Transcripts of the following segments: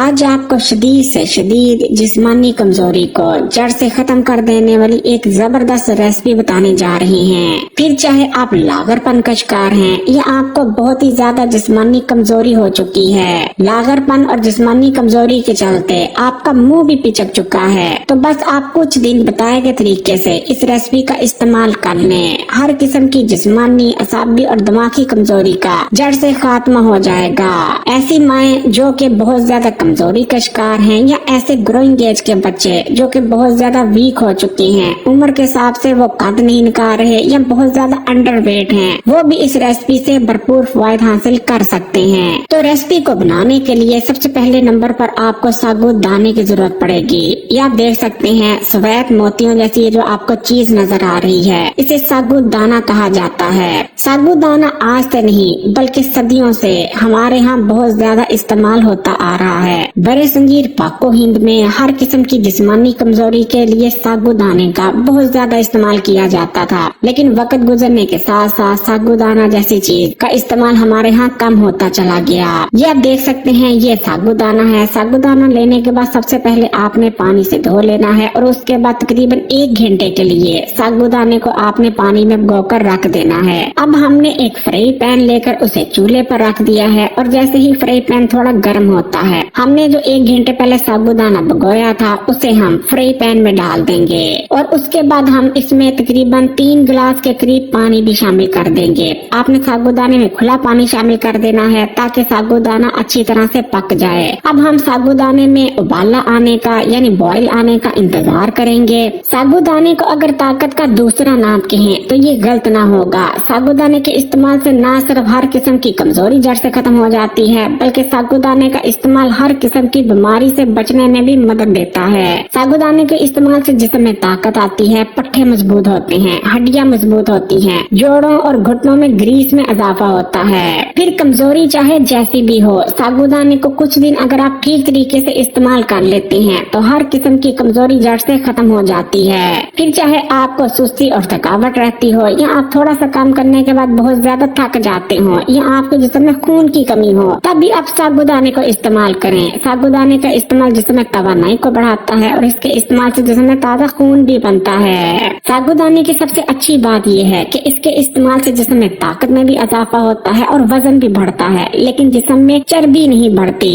آج آپ کو شدید سے شدید جسمانی کمزوری کو جڑ سے ختم کر دینے والی ایک زبردست ریسپی بتانے جا رہی ہیں۔ پھر چاہے آپ لاغر پن کا شکار ہیں یا آپ کو بہت ہی زیادہ جسمانی کمزوری ہو چکی ہے، لاغر پن اور جسمانی کمزوری کے چلتے آپ کا منہ بھی پچک چکا ہے، تو بس آپ کچھ دن بتائے گئے طریقے سے اس ریسپی کا استعمال کر لیں، ہر قسم کی جسمانی، اعصابی اور دماغی کمزوری کا جڑ سے خاتمہ ہو جائے گا۔ ایسی مائیں جو کہ بہت زیادہ کمزوری کا شکار ہیں یا ایسے گروئنگ ایج کے بچے جو کہ بہت زیادہ ویک ہو چکے ہیں، عمر کے حساب سے وہ قد نہیں نکال رہے یا بہت زیادہ انڈر ویٹ ہیں، وہ بھی اس ریسپی سے بھرپور فوائد حاصل کر سکتے ہیں۔ تو ریسپی کو بنانے کے لیے سب سے پہلے نمبر پر آپ کو ثابوت دانے کی ضرورت پڑے گی۔ یہ آپ دیکھ سکتے ہیں سفید موتیوں جیسی جو آپ کو چیز نظر آ رہی ہے، اسے ثابوت دانہ کہا جاتا ہے۔ ثابوت دانہ آج سے نہیں بلکہ صدیوں سے ہمارے ہاں بہت زیادہ استعمال ہوتا آ رہا ہے۔ برے سنجیر پاک و ہند میں ہر قسم کی جسمانی کمزوری کے لیے ثابوت دانے کا بہت زیادہ استعمال کیا جاتا تھا، لیکن وقت گزرنے کے ساتھ ساتھ ثابوت دانہ جیسی چیز کا استعمال ہمارے ہاں کم ہوتا چلا گیا۔ یہ آپ دیکھ سکتے ہیں یہ ثابوت دانہ ہے۔ ثابوت دانہ لینے کے بعد سب سے پہلے آپ نے پانی سے دھو لینا ہے اور اس کے بعد تقریباً 1 گھنٹے کے لیے ثابوت دانے کو آپ نے پانی میں بھگو کر رکھ دینا ہے۔ اب ہم نے ایک فرائی پین لے کر اسے چولہے پر رکھ دیا ہے اور جیسے ہی فرائی پین تھوڑا گرم ہوتا ہے، ہم نے جو 1 گھنٹے پہلے ثابوت دانہ بھگویا تھا اسے ہم فرائی پین میں ڈال دیں گے اور اس کے بعد ہم اس میں تقریباً 3 گلاس کے قریب پانی بھی شامل کر دیں گے۔ آپ نے ثابوت دانے میں کھلا پانی شامل کر دینا ہے تاکہ ثابوت دانہ اچھی طرح سے پک جائے۔ اب ہم ثابوت دانے میں ابالا آنے کا یعنی بوائل آنے کا انتظار کریں گے۔ ثابوت دانے کو اگر طاقت کا دوسرا نام کہیں تو یہ غلط نہ ہوگا۔ ثابوت دانے کے استعمال سے نہ صرف ہر قسم کی کمزوری جڑ سے ختم ہو جاتی ہے بلکہ ثابوت دانے کا استعمال ہر قسم کی بیماری سے بچنے میں بھی مدد دیتا ہے۔ ثابوت دانے کے استعمال سے جسم میں طاقت آتی ہے، پٹھے مضبوط ہوتے ہیں، ہڈیاں مضبوط ہوتی ہیں، جوڑوں اور گھٹنوں میں گریس میں اضافہ ہوتا ہے۔ پھر کمزوری چاہے جیسی بھی ہو، ثابوت دانے کو کچھ دن اگر آپ ٹھیک طریقے سے استعمال کر لیتے ہیں تو ہر قسم کی کمزوری جڑ سے ختم ہو جاتی ہے۔ پھر چاہے آپ کو سستی اور تھکاوٹ رہتی ہو یا آپ تھوڑا سا کام کرنے کے بعد بہت زیادہ تھک جاتے ہو یا آپ کے جسم میں خون کی کمی ہو، تب بھی آپ ثابوت دانے کو استعمال کریں۔ ثابوت دانے کا استعمال جسم میں توانائی کو بڑھاتا ہے اور اس کے استعمال سے جسم میں تازہ خون بھی بنتا ہے۔ ثابوت دانے کی سب سے اچھی بات یہ ہے کہ اس کے استعمال سے جسم میں طاقت میں بھی اضافہ ہوتا ہے اور وزن بھی بڑھتا ہے، لیکن جسم میں چربی نہیں بڑھتی۔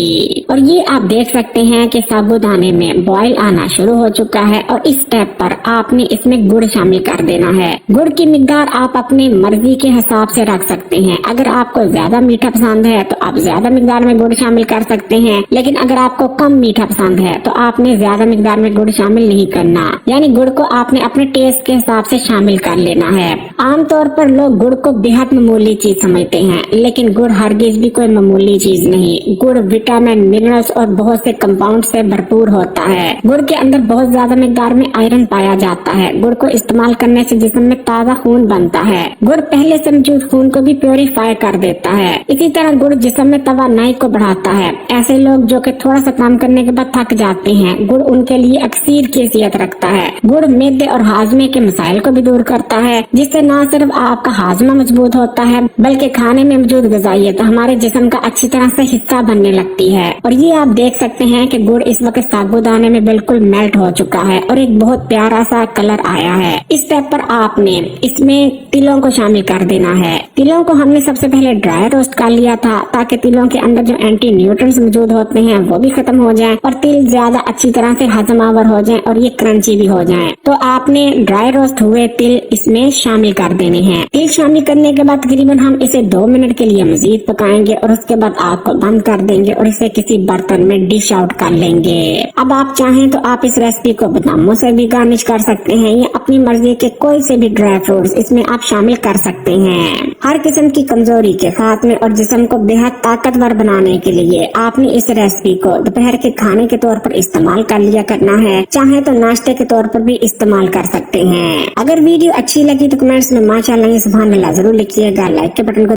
اور یہ آپ دیکھ سکتے ہیں کہ ثابوت دانے میں بوائل آنا شروع ہو چکا ہے اور اس اسٹیپ پر آپ نے اس میں گڑ شامل کر دینا ہے۔ گڑ کی مقدار آپ اپنے مرضی کے حساب سے رکھ سکتے ہیں۔ اگر آپ کو زیادہ میٹھا پسند ہے تو آپ زیادہ مقدار میں گڑ شامل کر سکتے ہیں، لیکن اگر آپ کو کم میٹھا پسند ہے تو آپ نے زیادہ مقدار میں گڑ شامل نہیں کرنا، یعنی گڑ کو آپ نے اپنے ٹیسٹ کے حساب سے شامل کر لینا ہے۔ عام طور پر لوگ گڑ کو بہت معمولی چیز سمجھتے ہیں، لیکن گڑ ہرگز بھی کوئی معمولی چیز نہیں۔ گڑ وٹامن، منرلز اور بہت سے کمپاؤنڈ سے بھرپور ہوتا ہے۔ گڑ کے اندر بہت زیادہ مقدار میں آئرن پایا جاتا ہے۔ گڑ کو استعمال کرنے سے جسم میں تازہ خون بنتا ہے۔ گڑ پہلے سے موجود خون کو بھی پیوریفائی کر دیتا ہے۔ اسی طرح گڑ جسم میں توانائی کو بڑھاتا ہے۔ ایسے لوگ جو کہ تھوڑا سا کام کرنے کے بعد تھک جاتے ہیں، گڑ ان کے لیے اکسیر کی حیثیت رکھتا ہے۔ گڑ معدے اور ہاضمے کے مسائل کو بھی دور کرتا ہے، جس سے نہ صرف آپ کا ہاضمہ مضبوط ہوتا ہے بلکہ کھانے میں موجود غذائیت ہمارے جسم کا اچھی طرح سے حصہ بننے لگتی ہے۔ اور یہ آپ دیکھ سکتے ہیں کہ گڑ اس وقت ثابوت دانے میں بالکل میلٹ ہو چکا ہے اور ایک بہت پیارا سا کلر آیا ہے۔ اس اسٹیپ پر آپ نے اس میں تلوں کو شامل کر دینا ہے۔ تلوں کو ہم نے سب سے پہلے ڈرائی روسٹ کر لیا تھا تاکہ تلوں کے اندر جو اینٹی نیوٹرنٹس موجود ہوتے ہیں وہ بھی ختم ہو جائیں اور تل زیادہ اچھی طرح سے ہضم آور ہو جائیں اور یہ کرنچی بھی ہو جائیں۔ تو آپ نے ڈرائی روسٹ ہوئے تل اس میں شامل کر دینے ہیں۔ تل شامل کرنے کے بعد تقریباً ہم اسے 2 منٹ کے لیے مزید پکائیں گے اور اس کے بعد آگ کو بند کر دیں گے اور اسے کسی برتن میں ڈش آؤٹ کر لیں گے۔ اب آپ چاہیں تو آپ اس ریسپی کو باداموں سے بھی گارنش کر سکتے ہیں یا اپنی مرضی کے کوئی سے بھی ڈرائی فروٹس اس میں آپ شامل کر سکتے ہیں۔ ہر قسم کی کمزوری کے خاتمے اور جسم کو بہت طاقتور بنانے کے لیے آپ نے اس ریسپی کو دوپہر کے کھانے کے طور پر استعمال کر لیا کرنا ہے، چاہے تو ناشتے کے طور پر بھی استعمال کر سکتے ہیں۔ اگر ویڈیو اچھی لگی تو کمنٹس میں ماشاءاللہ سبحان اللہ ضرور لکھیے گا، لائک کے بٹن کو